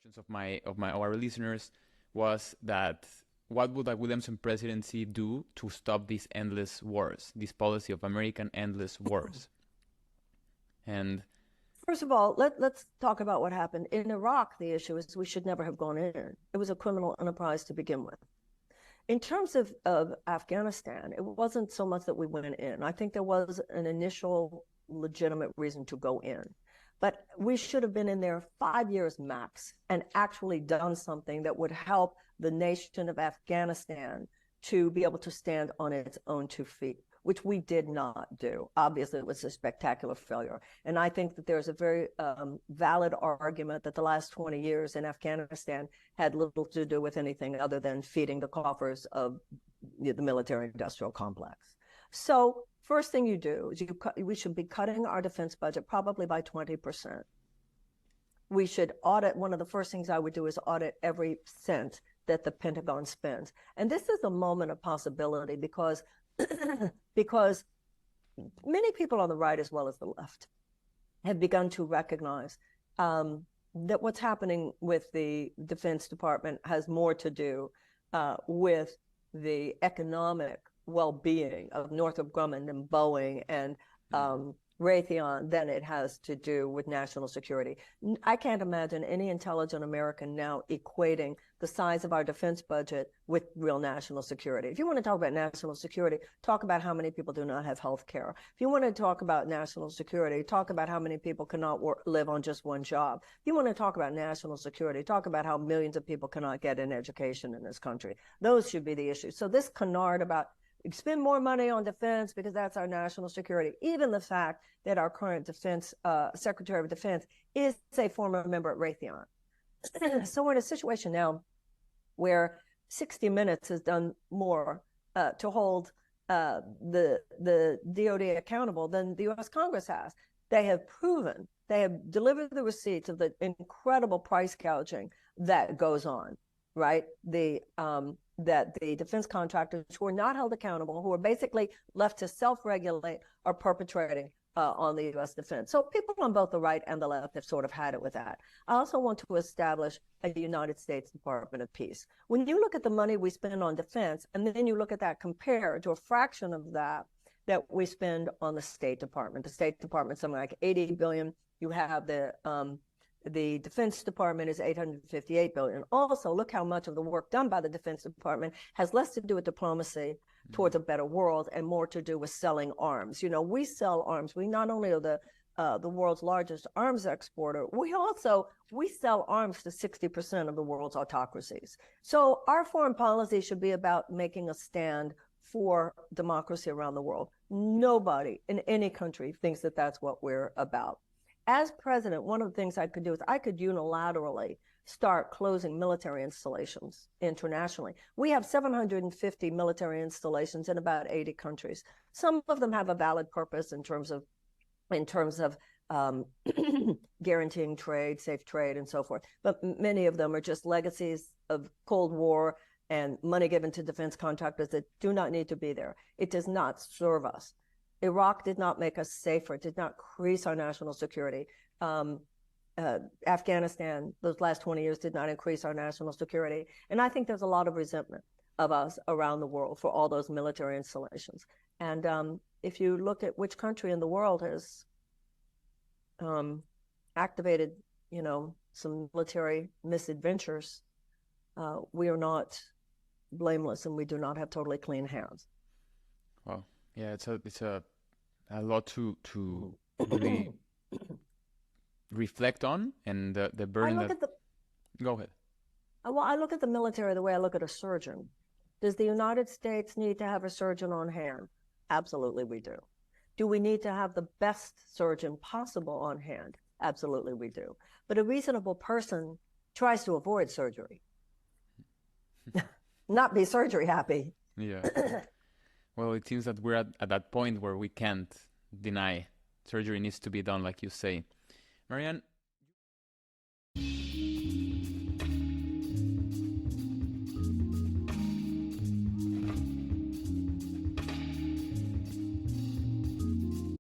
questions of our listeners was that what would a Williamson presidency do to stop these endless wars, this policy of American endless wars? And First of all, let's talk about what happened. In Iraq, the issue is we should never have gone in. It was a criminal enterprise to begin with. In terms of Afghanistan, it wasn't so much that we went in. I think there was an initial legitimate reason to go in. But we should have been in there 5 years max and actually done something that would help the nation of Afghanistan to be able to stand on its own 2 feet, which we did not do. Obviously, it was a spectacular failure. And I think that there's a very valid argument that the last 20 years in Afghanistan had little to do with anything other than feeding the coffers of the military-industrial complex. So first thing you do is we should be cutting our defense budget probably by 20%. We should audit. One of the first things I would do is audit every cent that the Pentagon spends. And this is a moment of possibility because because many people on the right as well as the left have begun to recognize that what's happening with the Defense Department has more to do with the economic well-being of Northrop Grumman and Boeing and Raytheon than it has to do with national security. I can't imagine any intelligent American now equating the size of our defense budget with real national security. If you want to talk about national security, talk about how many people do not have health care. If you want to talk about national security, talk about how many people cannot live on just one job. If you want to talk about national security, talk about how millions of people cannot get an education in this country. Those should be the issues. So this canard about spend more money on defense because that's our national security. Even the fact that our current defense Secretary of Defense is a former member at Raytheon. So we're in a situation now where 60 Minutes has done more to hold the DOD accountable than the U.S. Congress has. They have proven, they have delivered the receipts of the incredible price gouging that goes on, right? That the defense contractors who are not held accountable, who are basically left to self-regulate, are perpetrating on the U.S. defense. So people on both the right and the left have sort of had it with that. I also want to establish a United States Department of Peace. When you look at the money we spend on defense, and then you look at that compared to a fraction of that we spend on the State Department. The State Department, something like $80 billion. You have the Defense Department is $858 billion. Also, look how much of the work done by the Defense Department has less to do with diplomacy towards a better world and more to do with selling arms. You know, we sell arms. We not only are the world's largest arms exporter, we sell arms to 60% of the world's autocracies. So our foreign policy should be about making a stand for democracy around the world. Nobody in any country thinks that that's what we're about. As president, one of the things I could do is I could unilaterally start closing military installations internationally. We have 750 military installations in about 80 countries. Some of them have a valid purpose in terms of guaranteeing trade, safe trade, and so forth. But many of them are just legacies of Cold War and money given to defense contractors that do not need to be there. It does not serve us. Iraq did not make us safer. It did not increase our national security. Afghanistan, those last 20 years, did not increase our national security. And I think there's a lot of resentment of us around the world for all those military installations. And if you look at which country in the world has activated, some military misadventures, we are not blameless and we do not have totally clean hands. Wow. Yeah, it's a lot to really reflect on, and the burden Go ahead. Well, I look at the military the way I look at a surgeon. Does the United States need to have a surgeon on hand? Absolutely we do. Do we need to have the best surgeon possible on hand? Absolutely we do. But a reasonable person tries to avoid surgery, not be surgery happy. Yeah. Well, it seems that we're at that point where we can't deny surgery needs to be done, like you say. Marianne,